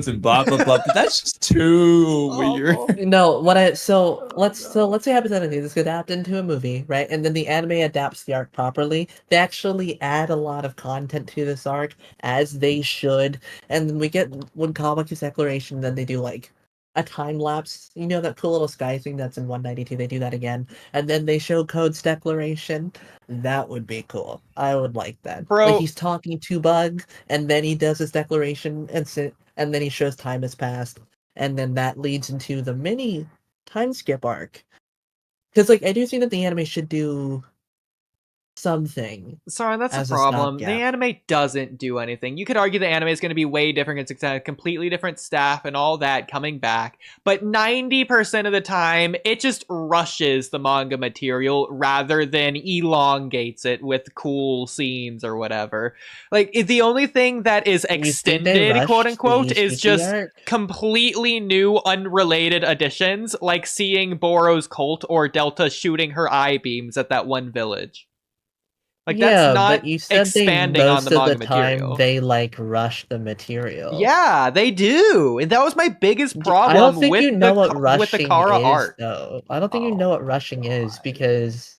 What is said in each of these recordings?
and blah blah blah. But that's just too weird. No, let's say hypothetically this could adapt into a movie, right? And then the anime adapts the arc properly. They actually add a lot of content to this arc as they should, and then we get when Kamaki's declaration. Then they do like a time lapse. You know that cool little sky thing that's in 192. They do that again, and then they show Code's declaration. That would be cool. I would like that. Bro. Like he's talking to Bug, and then he does his declaration, and then he shows time has passed. And then that leads into the mini time skip arc. Because, like, I do think that the anime should do something. Sorry, that's as a a problem. The stopgap. anime doesn't do anything. You could argue the anime is going to be way different. It's a completely different staff and all that coming back. But 90% of the time, it just rushes the manga material rather than elongates it with cool scenes or whatever. Like, the only thing that is You think they extended, rushed quote the unquote, is Ishiki just arc? completely new, unrelated additions, like seeing Boro's cult or Delta shooting her eye beams at that one village. Like, yeah, that's not but you said expanding on the manga material. They like rush the material. Yeah, they do. And that was my biggest problem I don't think with you know what with rushing the Kara is, art. though. I don't think you know what rushing is God. because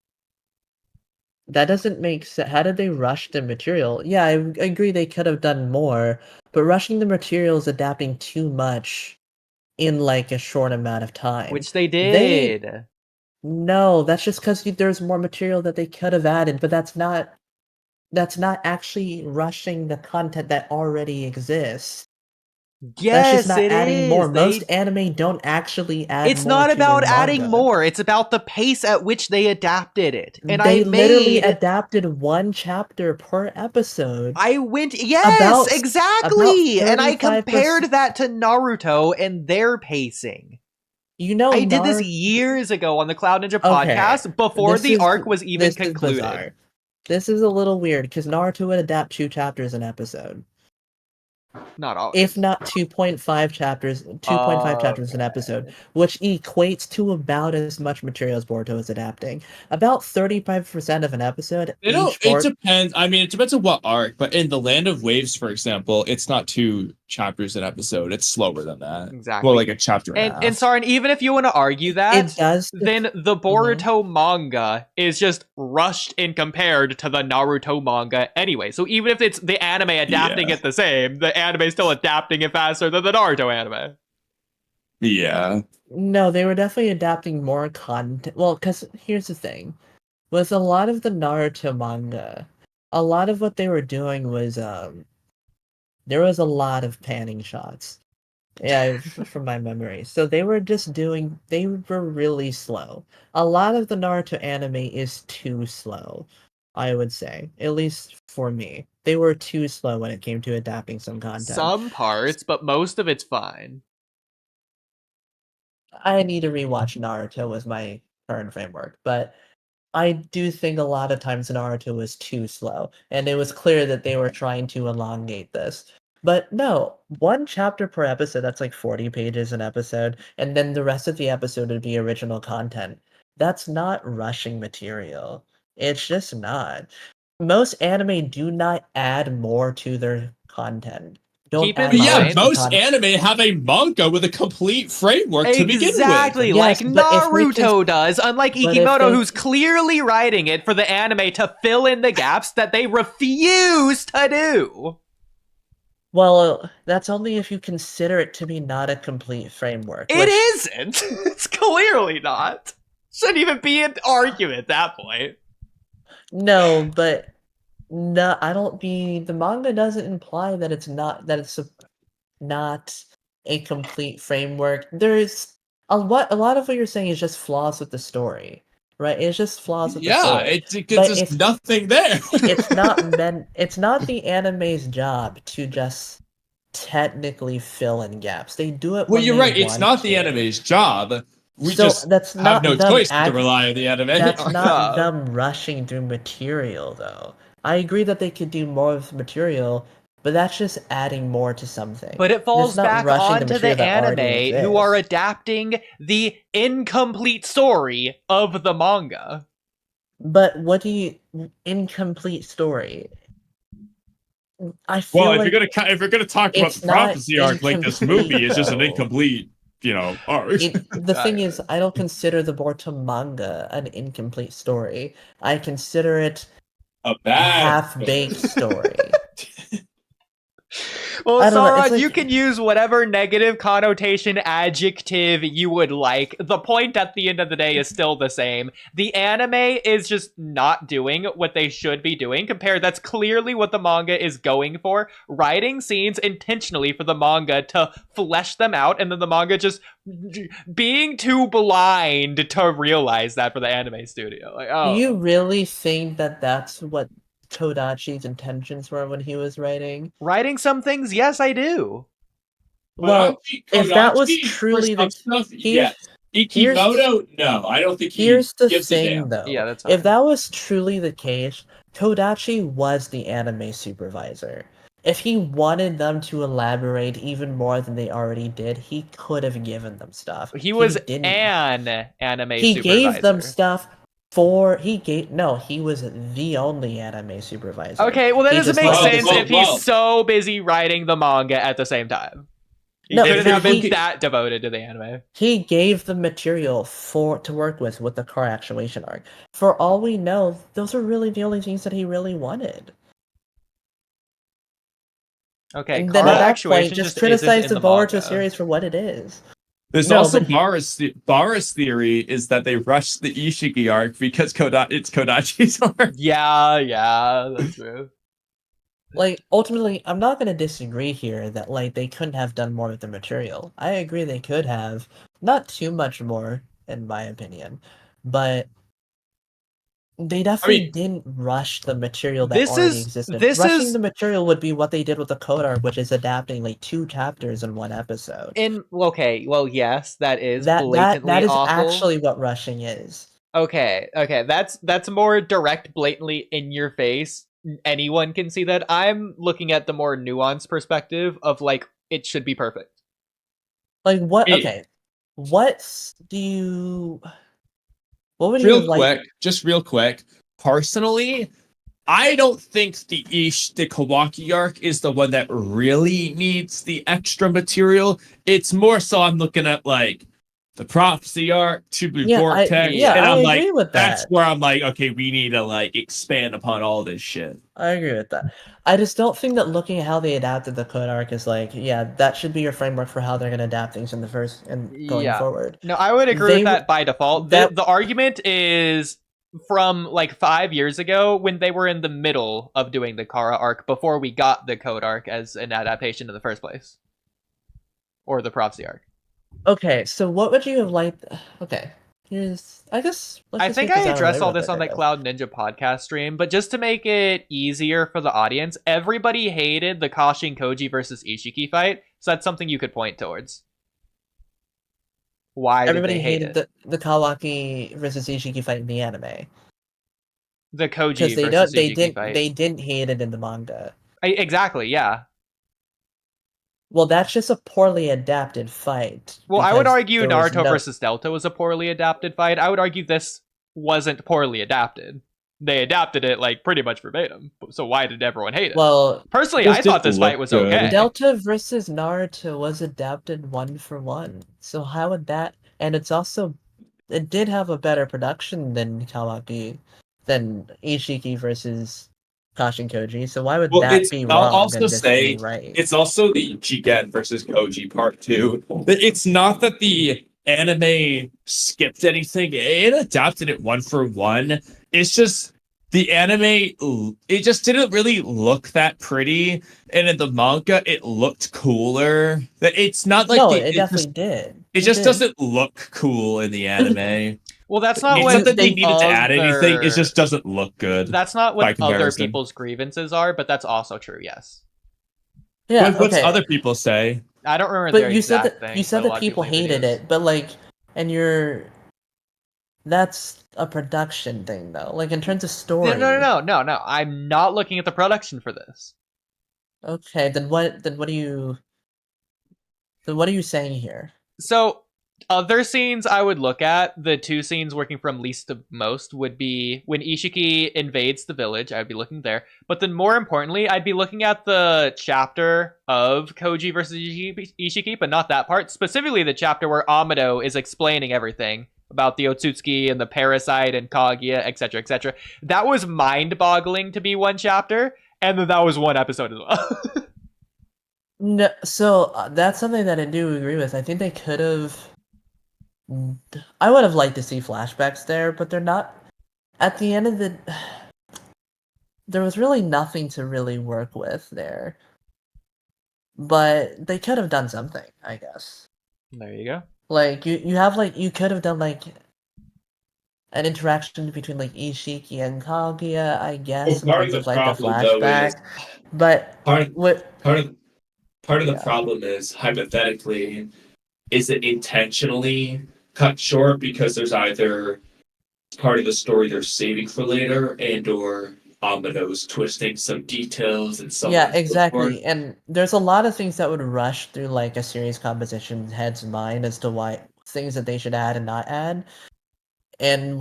that doesn't make sense. How did they rush the material? Yeah, I agree they could have done more, but rushing the material is adapting too much in like a short amount of time. Which they did. No, that's just because there's more material that they could have added, but that's not actually rushing the content that already exists. That's Yes, just not it adding is. more. Most anime don't actually add It's more not to about their adding manga. more. It's about the pace at which they adapted it. And They I literally made adapted one chapter per episode. yes, about exactly. And I 35%. compared that to Naruto and their pacing. You know, I did this years ago on the Cloud Ninja Okay, podcast before this the is- arc was even this is concluded. bizarre. This is a little weird because Naruto would adapt 2 chapters an episode. Not all. If not 2.5 chapters, 2.5 chapters an episode, which equates to about as much material as Boruto is adapting. About 35% of an episode. It depends. I mean, it depends on what arc. But in the Land of Waves, for example, it's not 2 chapters an episode. It's slower than that. Exactly. Well, like a chapter and a half. And Soren, even if you want to argue that, It does. then the Boruto manga is just rushed and compared to the Naruto manga anyway. So even if it's the anime adapting it the same, the anime is still adapting it faster than the Naruto anime. Yeah. No, they were definitely adapting more content. Well, because here's the thing. With a lot of the Naruto manga, a lot of what they were doing was, there was a lot of panning shots. Yeah, from my memory. So they were really slow. A lot of the Naruto anime is too slow, I would say. At least for me. They were too slow when it came to adapting some content. Some parts, but most of it's fine. I need to rewatch Naruto with my current framework, but I do think a lot of times Naruto was too slow, and it was clear that they were trying to elongate this. But no, 1 chapter per episode, that's like 40 pages an episode, and then the rest of the episode would be original content. That's not rushing material. It's just not. Most anime do not add more to their content. Keep in But yeah, mind- most anime have a manga with a complete framework to begin with. Exactly, Yes, like but if we Naruto does, unlike but if Ikimoto, they- who's clearly writing it for the anime to fill in the gaps that they refuse to do. Well, that's only if you consider it to be not a complete framework. It isn't. It's clearly not. Shouldn't even be an argument at that point. No, but no, I don't be the manga doesn't imply that it's not not a complete framework. There's a lot of what you're saying is just flaws with the story, right? It's just flaws with the story. It's just nothing there. It's not the anime's job to just technically fill in gaps. They do it. Well, you're right. It's not the anime's job. We just that's have not no them choice to rely on the anime. That's not them rushing through material, though. I agree that they could do more of the material, but that's just adding more to something. But it falls back onto the anime exists. who are adapting the incomplete story of the manga. But what do you incomplete story? I feel Well, like if you're gonna talk about it's the not prophecy arc, like this incomplete, movie is just an though. incomplete, arc. The thing is, I don't consider the Boruto manga an incomplete story. I consider it A a bad half-baked story. Well, I don't know, it's Sauron, you like- can use whatever negative connotation adjective you would like. The point at the end of the day is still the same. The anime is just not doing what they should be doing compared. That's clearly what the manga is going for. Writing scenes intentionally for the manga to flesh them out, and then the manga just being too blind to realize that for the anime studio. Like, oh. Do you really think that that's what Todachi's intentions were when he was writing? Writing some things, yes, I do. Well, if that was Kodachi, truly for the some stuff, here's- yes. Ikimoto, no, I don't think he here's the gives a thing, damn. though. Yeah, that's If fine. that was truly the case, Todachi was the anime supervisor. If he wanted them to elaborate even more than they already did, he could have given them stuff. He was didn't. an anime He supervisor. gave them stuff he was the only anime supervisor. Okay, well that He doesn't just make wanted to sense say- if he's so busy writing the manga at the same time. He No, couldn't but have been he- that devoted to the anime. He gave them material to work with the car actuation arc. For all we know, those are really the only things that he really wanted. Okay, And car then at that actuation point, just criticize the Boruto series for what it is. There's No, also but- Bara's theory is that they rushed the Ishiki arc because it's Kodachi's arc. Yeah, that's true. Like, ultimately, I'm not going to disagree here that, like, they couldn't have done more with the material. I agree they could have. Not too much more, in my opinion. But they definitely didn't rush the material that This already is- existed. this Rushing is- the material would be what they did with the code arc, which is adapting, like, 2 chapters in 1 episode. Okay, well yes, that is That blatantly is awful. actually what rushing is. Okay, that's more direct, blatantly in your face. Anyone can see that. I'm looking at the more nuanced perspective of like it should be perfect. Like, what? Hey. Okay. What would you Real like? quick, just real quick. Personally, I don't think the Kawaki arc is the one that really needs the extra material. It's more so I'm looking at like the prophecy arc, Tubu Yeah, Vortex, yeah, and I I'm agree like, with that's that. where I'm like, okay, we need to like expand upon all this shit. I agree with that. I just don't think that looking at how they adapted the code arc is like, yeah, that should be your framework for how they're gonna adapt things in the first and going Yeah. forward. No, I would agree They with w- that by default. that- The argument is from like 5 years ago when they were in the middle of doing the Kara arc before we got the code arc as an adaptation in the first place. Or the prophecy arc. Okay, so what would you have liked? Okay, here's I guess. Let's I just think get this I out of the addressed way all real this on quick, that I guess. Cloud Ninja podcast stream, but just to make it easier for the audience, everybody hated the Kashin Koji versus Ishiki fight, so that's something you could point towards. Why Everybody did they hate hated it? the Kawaki versus Ishiki fight in the anime The Koji because versus Ishiki fight. they didn't hate it in the manga. Exactly, yeah. Well, that's just a poorly adapted fight. Well, I would because argue there was Naruto no- versus Delta was a poorly adapted fight. I would argue this wasn't poorly adapted. They adapted it like pretty much verbatim. So why did everyone hate it? Well, Personally, This I thought didn't this fight look was good. okay. Delta versus Naruto was adapted 1-for-1. So how would that? And it did have a better production than Ishiki versus Kashin Koji. So why would Well, that it's- be I'll wrong? also and this say be right. It's also the Jigen versus Koji part 2. It's not that the anime skipped anything. It adapted it 1-for-1. It's just the anime, it just didn't really look that pretty. And in the manga, it looked cooler. It's not like no, the, it definitely did. it just did. doesn't look cool in the anime. Well, that's not It's what not that they they needed to add anything. It other- just doesn't look good. That's not by what other comparison. people's grievances are, but that's also true. Yes, Yeah, What's okay. other people say? I don't remember. But their you said exact that thing, you said but a that lot of people made hated videos. it, but like, and that's a production thing though. Like in terms of story. No. I'm not looking at the production for this. Okay, then what are you saying here? So Other scenes I would look at, the two scenes working from least to most would be when Ishiki invades the village. I'd be looking there. But then more importantly, I'd be looking at the chapter of Koji versus Ishiki, but not that part. Specifically the chapter where Amado is explaining everything about the Otsutsuki and the Parasite and Kaguya, etc., etc. That was mind-boggling to be one chapter, and then that was one episode as well. No, so that's something that I do agree with. I think they could have. I would have liked to see flashbacks there, but they're not. At the end of the, there was really nothing to really work with there. But they could have done something, I guess. There you go. Like you have like you could have done like an interaction between like Ishiki and Kaguya, I guess, in Well, part terms of of the like the problem, though, is flashback. But part what? part of part of the Yeah. problem is, hypothetically, is it intentionally cut short because there's either part of the story they're saving for later, and or Amado's twisting some details and so on Yeah, and so exactly. forth. And there's a lot of things that would rush through like a series composition head's mind as to why things that they should add and not add. And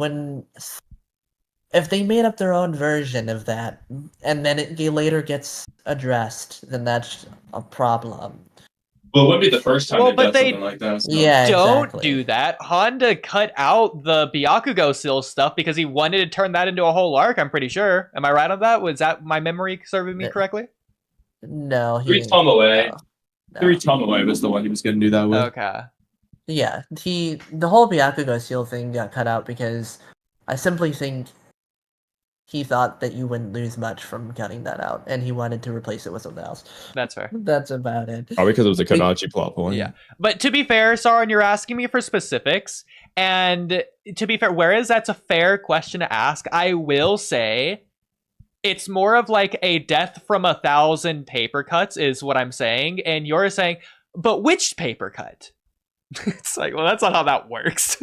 if they made up their own version of that and then it later gets addressed, then that's a problem. Well, it wouldn't be the first time Well, they've but done they something like that. So. Yeah, Don't exactly. do that. Honda cut out the Byakugo seal stuff because he wanted to turn that into a whole arc, I'm pretty sure. Am I right on that? Was that my memory serving me No. correctly? No, Three Tom away. no. Three Tom away was the one he was going to do that with. Okay. Yeah, the whole Byakugo seal thing got cut out because I simply think he thought that you wouldn't lose much from cutting that out, and he wanted to replace it with something else. That's fair. That's about it. Oh, because it was a Kanachi plot point. Yeah. But to be fair, Sauron, you're asking me for specifics. And to be fair, whereas that's a fair question to ask, I will say it's more of like a death from 1,000 paper cuts is what I'm saying. And you're saying, but which paper cut? It's like, well, that's not how that works.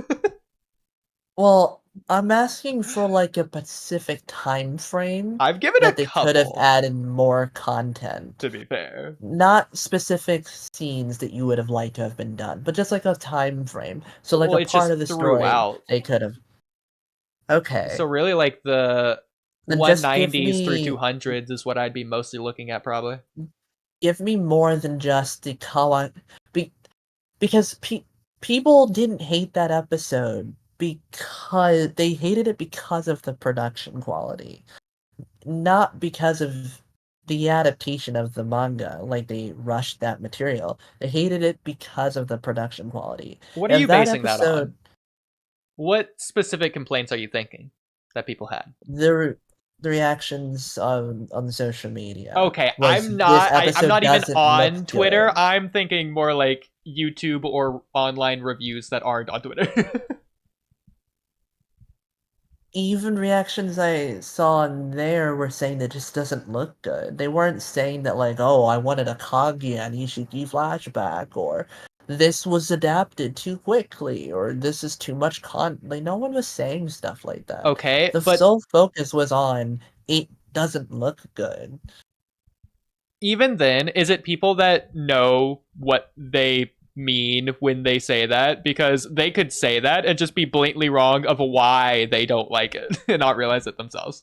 Well, I'm asking for like a specific time frame I've given that a they couple, could have added more content. to be fair. Not specific scenes that you would have liked to have been done, but just like a time frame. So like Well, a it's part just of the story throughout. they could have. Okay. So really like the Then just 190s through give me- 200s is what I'd be mostly looking at probably. give me more than just the because people didn't hate that episode because they hated it because of the production quality, not because of the adaptation of the manga. Like they rushed that material. They hated it because of the production quality. What are If you that basing that episode- on? What specific complaints are you thinking that people had? The reactions on the social media. Okay, was I'm not. this I'm episode not even doesn't on look Twitter. good. I'm thinking more like YouTube or online reviews that aren't on Twitter. Even reactions I saw on there were saying that it just doesn't look good. They weren't saying that like, oh, I wanted a Kaguya and Ishiki flashback, or this was adapted too quickly, or this is too much like no one was saying stuff like that. Okay, The but sole focus was on it doesn't look good. even then, is it people that know what they mean when they say that? Because they could say that and just be blatantly wrong of why they don't like it and not realize it themselves.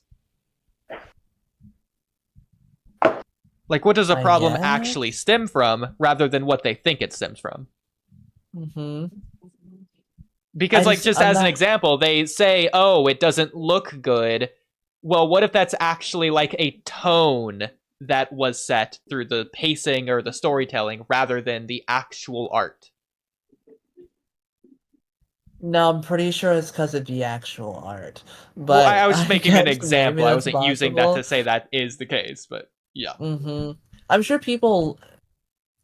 Like, what does a I problem guess. actually stem from rather than what they think it stems from? Mm-hmm. Because, like, just I'm as an not- example, they say, oh, it doesn't look good. Well, what if that's actually like a tone that was set through the pacing or the storytelling rather than the actual art? No, I'm pretty sure it's because of the actual art. But Well, I was just making an guess example. maybe I that's wasn't using that possible. to say that is the case, but yeah. Mm-hmm. I'm sure people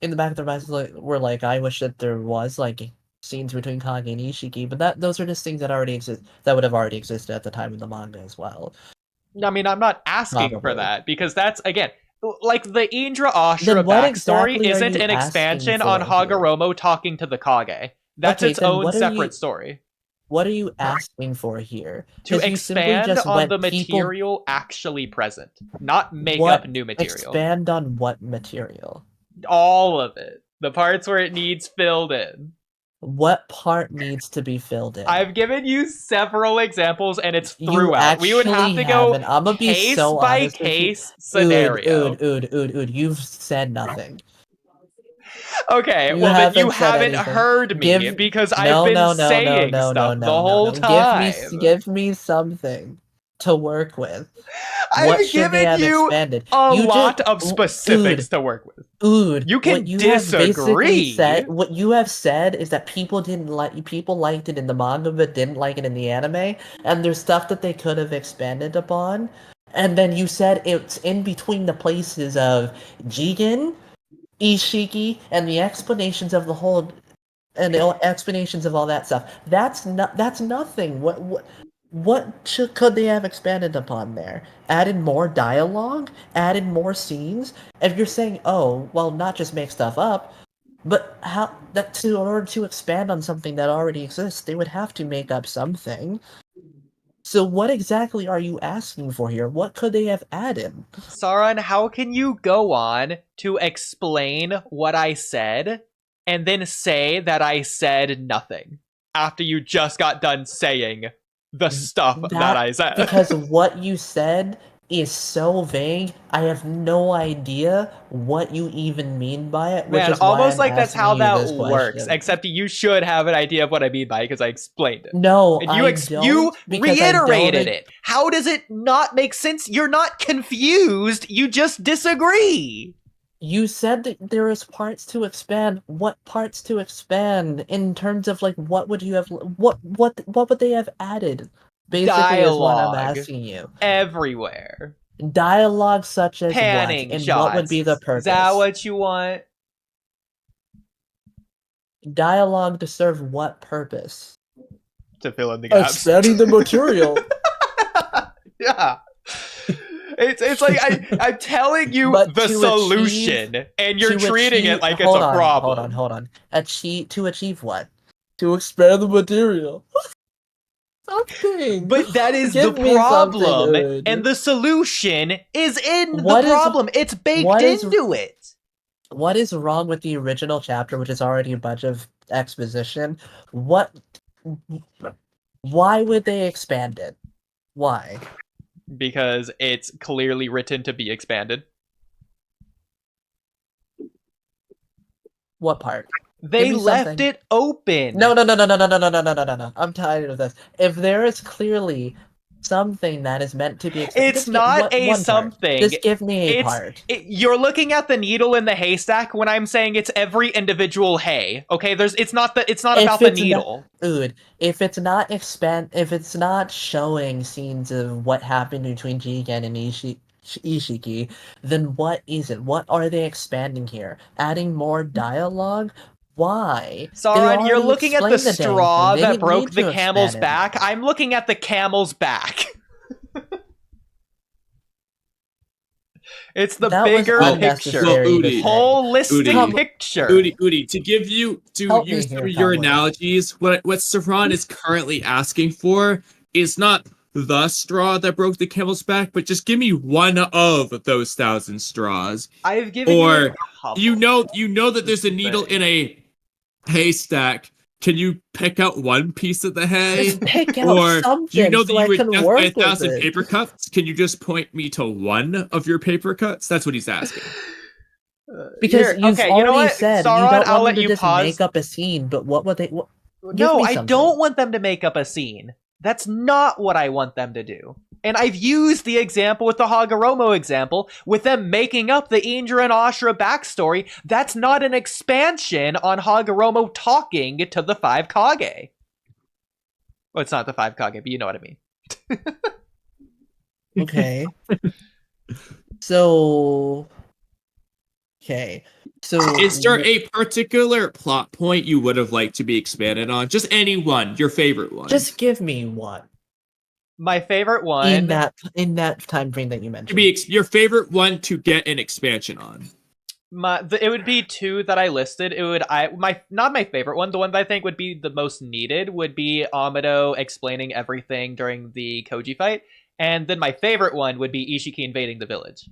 in the back of their minds were like, I wish that there was like scenes between Kage and Ishiki, but those are just things that already exist that would have already existed at the time of the manga as well. I mean, I'm not asking for Probably. that because that's, again, like the Indra Ashura Then what backstory exactly are isn't you an expansion asking on for here? Hagoromo talking to the Kage. That's Okay, its then own what are separate you- story. What are you asking for here? To 'Cause you simply expand just on went the people- material actually present, not make What- up new material. Expand on what material? All of it. The parts where it needs filled in. What part needs to be filled in? I've given you several examples, and it's You throughout. We would have actually to go haven't. I'm gonna be case so by honest with you. case scenario. Ood. You've said nothing. Okay, You well then you haven't said haven't anything. heard me because I've No, been no, no, no, saying no, no, stuff the no, no, whole no. time. Give me something to work with. What I've should they given have you expanded? a You lot just- of specifics to work with. Ood, You can what you have basically disagree. said, what you have said is that people liked it in the manga but didn't like it in the anime, and there's stuff that they could have expanded upon. And then you said it's in between the places of Jigen, Ishiki, and the explanations of the whole and the explanations of all that stuff. That's nothing. Could they have expanded upon there? Added more dialogue? Added more scenes? If you're saying, oh, well, not just make stuff up, but how that in order to expand on something that already exists, they would have to make up something. So what exactly are you asking for here? What could they have added? Sauron, how can you go on to explain what I said and then say that I said nothing after you just got done saying the stuff that I said? Because what you said is so vague, I have no idea what you even mean by it. Which Man, is why almost I'm like that's asking how you that this works. question. Except you should have an idea of what I mean by it because I explained it. No, And I you don't. Because I reiterated don't. it. How does it not make sense? You're not confused. You just disagree. You said that there is parts to expand. What parts to expand in terms of like what would you have? What would they have added? Basically, is what I'm Dialogue asking you. everywhere. Dialogue such as Panning what, and shots. what would be the purpose? Is that what you want? Dialogue to serve what purpose? To fill in the gaps. Expanding the material. Yeah. It's like I'm telling you But the to solution, and you're treating it like it's a problem. Hold on. To achieve what? To expand the material. Something. But that is Give the me something, problem, Ood. and the solution is in What the is- problem. It's baked what is- into it. What is wrong with the original chapter, which is already a bunch of exposition? Why would they expand it? Why? Because it's clearly written to be expanded. What part? They me left something. it open. No. I'm tired of this. If there is clearly something that is meant to be expanded, It's not a something. Just give me a It's part. You're looking at the needle in the haystack when I'm saying it's every individual hay. Okay, it's not about the needle. Dude, if it's not showing scenes of what happened between Jigen and Ishiki, then what is it? What are they expanding here? Adding more dialogue? Why? Sauron, you're looking at the explained the dang straw thing. They that didn't broke need the to camel's expand it. back. I'm looking at the camel's back. It's the That was bigger picture. unnecessary to say. Holistic Oodie. picture. Oodie, to Help me use here, some of your Kamui. analogies, what Saran is currently asking for is not the straw that broke the camel's back, but just give me one of those 1,000 straws. I've given Or you a couple. you know that there's a needle in a haystack. Can you pick out one piece of the hay? Just pick out Or something do you know so that I you would can death by work with 1,000 it. paper cuts? Can you just point me to one of your paper cuts? That's what he's asking. Because Here, you've okay, you know already what? said Sauron, you don't I'll want let them to you just pause. make up a scene, but what would they... Give No, me I something. don't want them to make up a scene. That's not what I want them to do. And I've used the example with the Hagoromo example, with them making up the Indra and Ashura backstory. That's not an expansion on Hagoromo talking to the 5 Kage. Well, it's not the 5 Kage, but you know what I mean. Okay. So... Okay. So... Is there a particular plot point you would have liked to be expanded on? Just any one, your favorite one. Just give me one. My favorite one... In that time frame that you mentioned. to be your favorite one to get an expansion on. It would be 2 that I listed. Not my favorite one. The one that I think would be the most needed would be Amado explaining everything during the Koji fight, and then my favorite one would be Ishiki invading the village.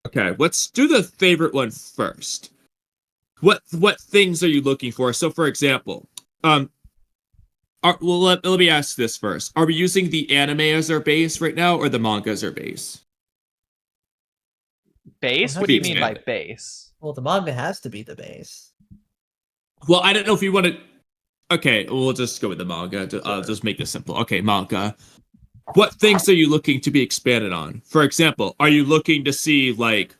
Okay, let's do the favorite one first. what things are you looking for? So, for example, let me ask this first: are we using the anime as our base right now, or the manga as our base? Base? Well, What do you that's mean by good. base? Well, the manga has to be the base. Well, I don't know if you want to. Okay, we'll just go with the manga. I'll Sure. just make this simple. Okay, manga. What things are you looking to be expanded on? For example, are you looking to see like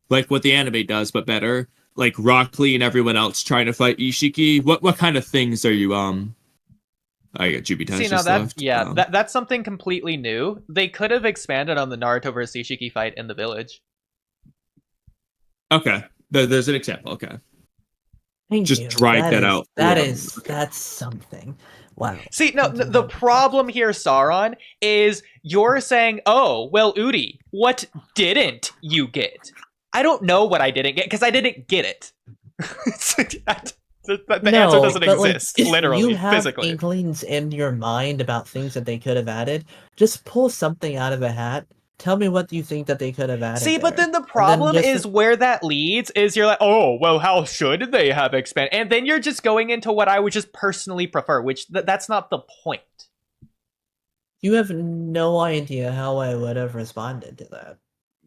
what the anime does but better, like Rock Lee and everyone else trying to fight Ishiki? What kind of things are you I got Jubitas See, now just that, left. yeah, that's something completely new. They could have expanded on the Naruto versus Ishiki fight in the village. Okay, there's an example. Okay, Thank just you. drag that out. a little bit. Okay. That's something. Wow. See, no, Thank you the very much. problem here, Sauron, is you're saying, oh, well, Oodie, what didn't you get? I don't know what I didn't get, because I didn't get it. The answer doesn't but, like, exist, if literally, you have physically. inklings in your mind about things that they could have added, just pull something out of a hat. Tell me what you think that they could have added. See, but there. then the And problem just- is where that leads is you're like, oh, well, how should they have expanded? And then you're just going into what I would just personally prefer, which that's not the point. you have no idea how I would have responded to that.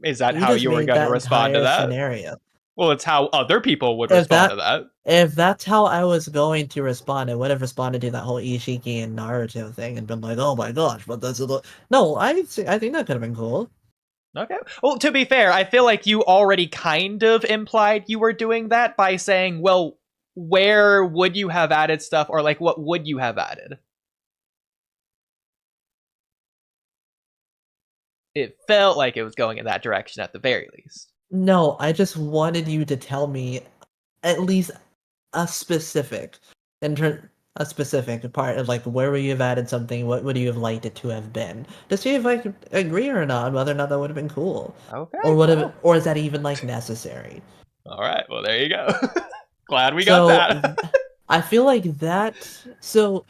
Is that You how just you were made going to that respond to entire that? scenario. Well, it's how other people would If respond that- to that. If that's how I was going to respond, I would have responded to that whole Ishiki and Naruto thing and been like, "Oh my gosh, but that's a no." I think that could have been cool. Okay. Well, to be fair, I feel like you already kind of implied you were doing that by saying, well, where would you have added stuff, or like what would you have added? It felt like it was going in that direction at the very least. No, I just wanted you to tell me at least a specific, a specific part of like where would you have added something, what would you have liked it to have been, to see if I could agree or not, whether or not that would have been cool, Okay. or would cool. have, or is that even like necessary? All right. Well, there you go. Glad we So, got that. I feel like that. So,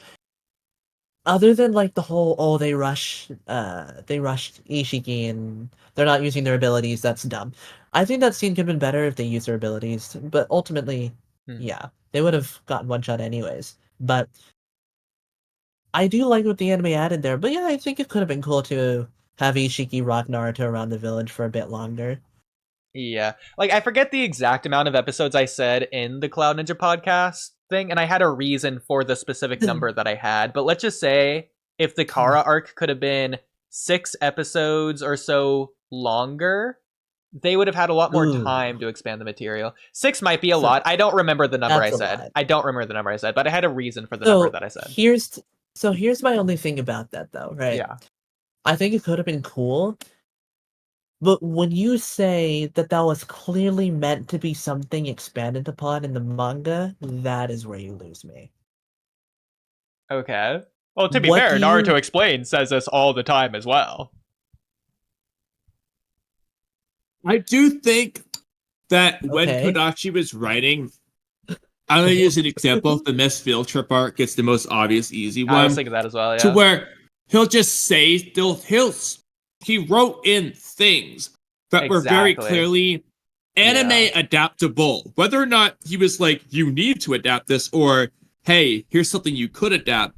other than like the whole they rushed Ishiki and they're not using their abilities, that's dumb. I think that scene could have been better if they used their abilities, but ultimately, yeah, they would have gotten one shot anyways. But I do like what the anime added there. But yeah, I think it could have been cool to have Ishiki rock Naruto around the village for a bit longer. Yeah. Like, I forget the exact amount of episodes I said in the Cloud Ninja podcast thing, and I had a reason for the specific number that I had. But let's just say if the Kara arc could have been 6 episodes or so longer, they would have had a lot more time to expand the material. 6 might be a lot. I don't remember the number I said. I don't remember the number I said, but I had a reason for the number that I said. Here's my only thing about that though, right? Yeah. I think it could have been cool. But when you say that was clearly meant to be something expanded upon in the manga, that is where you lose me. Okay. Well, to be fair, Naruto Explained says this all the time as well. I do think that when Kodachi was writing, I'm going to use an example. The Mist Field Trip arc gets the most obvious, easy one. I was thinking that as well, yeah. To where he'll just say, he wrote in things that were very clearly anime adaptable. Whether or not he was like, you need to adapt this, or hey, here's something you could adapt.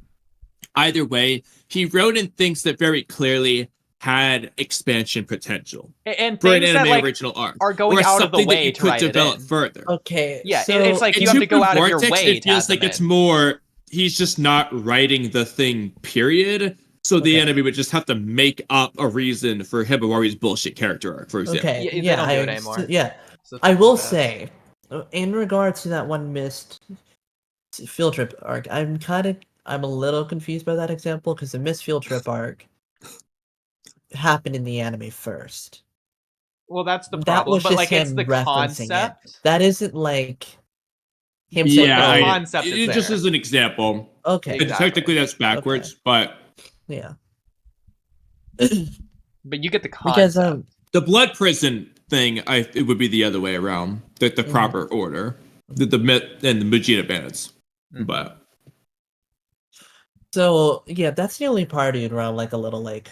Either way, he wrote in things that very clearly had expansion potential. And for things an anime that, like, original arc. are going out of the way that you to could write develop it in. further. Okay. Yeah, so it's like you have to go out of your way it feels like it's more, he's just not writing the thing, period. So the anime would just have to make up a reason for Hibawari's bullshit character arc, for example. Okay, they don't do it anymore. So I will say, in regards to that one Mist Field Trip arc, I'm a little confused by that example, because the Mist Field Trip arc happened in the anime first. Well, that's the That problem, was but just like it's him the referencing concept. it. That isn't like him saying, the concept is it just there. is an example. Okay. And technically that's backwards, but yeah. But you get the concept. Because the blood prison thing, it would be the other way around. The proper order. The Myth and the Vegeta Bandits. But so yeah, that's the only part where I'm like a little like,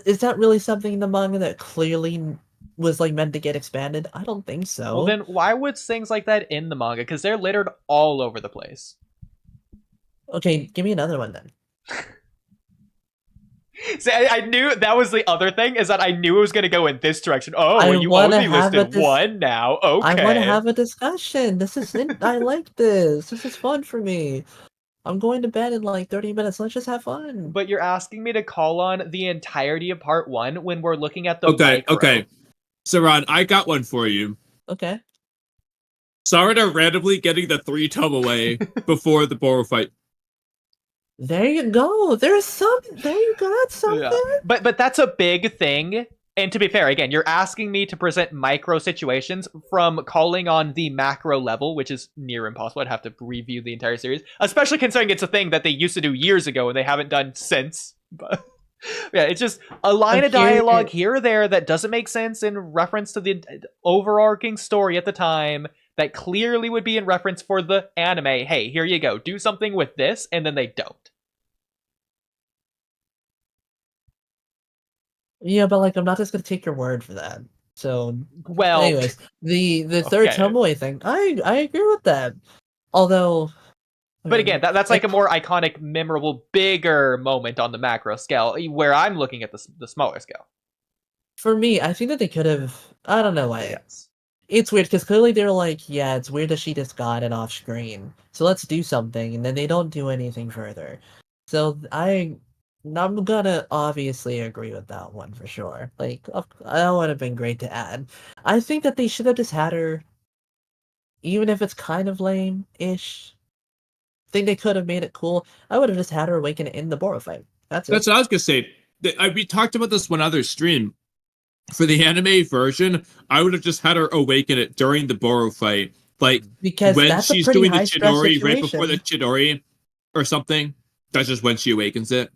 is that really something in the manga that clearly was like meant to get expanded? I don't think so. Well, then why would things like that in the manga? Because they're littered all over the place. Okay, give me another one then. See, I knew that was the other thing, is that I knew it was going to go in this direction. Oh, I well, you wanna only have listed a one now. Okay. I want to have a discussion. This is I like this. This is fun for me. I'm going to bed in like 30 minutes. Let's just have fun. But you're asking me to call on the entirety of part 1 when we're looking at the Okay, micro. okay. So, Ron, I got one for you. Okay. Sarada randomly getting the 3-tome away before the Boruto fight. There you go. There's some. There you go. That's something. Yeah. But that's a big thing. And to be fair, again, you're asking me to present micro situations from calling on the macro level, which is near impossible. I'd have to review the entire series, especially considering it's a thing that they used to do years ago and they haven't done since. But yeah, it's just a line of dialogue here or there that doesn't make sense in reference to the overarching story at the time that clearly would be in reference for the anime. Hey, here you go. Do something with this, and then they don't. Yeah, but like I'm not just gonna take your word for that. So, well, anyways, the third Tomoe thing, I agree with that. Although, but again, that's like a more iconic, memorable, bigger moment on the macro scale, where I'm looking at the smaller scale. For me, I think that they could have. I don't know why. Yes. It's weird because clearly they're like, yeah, it's weird that she just got it off screen. So let's do something, and then they don't do anything further. So I'm gonna obviously agree with that one for sure. Like, that would have been great to add. I think that they should have just had her, even if it's kind of lame-ish. I think they could have made it cool. I would have just had her awaken in the Boruto fight. That's what I was gonna say. We talked about this one other stream. For the anime version, I would have just had her awaken it during the Boruto fight, like because when that's she's a pretty doing the high stress Chidori situation. right before the Chidori or something. That's just when she awakens it.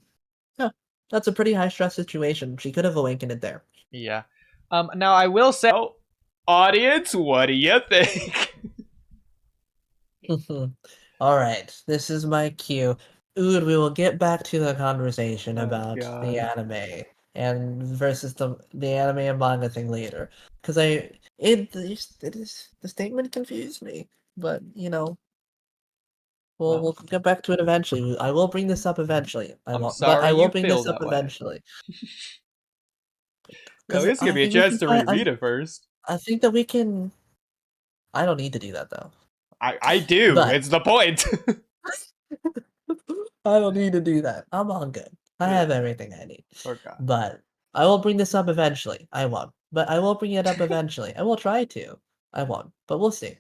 Yeah, that's a pretty high stress situation. She could have awakened it there. Yeah. Now I will say, audience, what do you think? All right, this is my cue. Ood, we will get back to the conversation about the anime and versus the anime and manga thing later, because the statement confused me, but you know, we'll get back to it eventually. I will bring this up eventually. Sorry, I will you bring feel this up that way. eventually. At least give me a chance to reread it first. I think that we can. I don't need to do that though. I do. But- it's the point. I don't need to do that. I'm all good. I have everything I need. Okay. But I will bring this up eventually. I won't. But I will bring it up eventually. I will try to. I won't. But we'll see.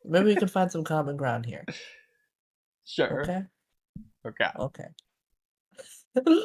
Maybe we can find some common ground here. Sure. Okay? Okay. Okay.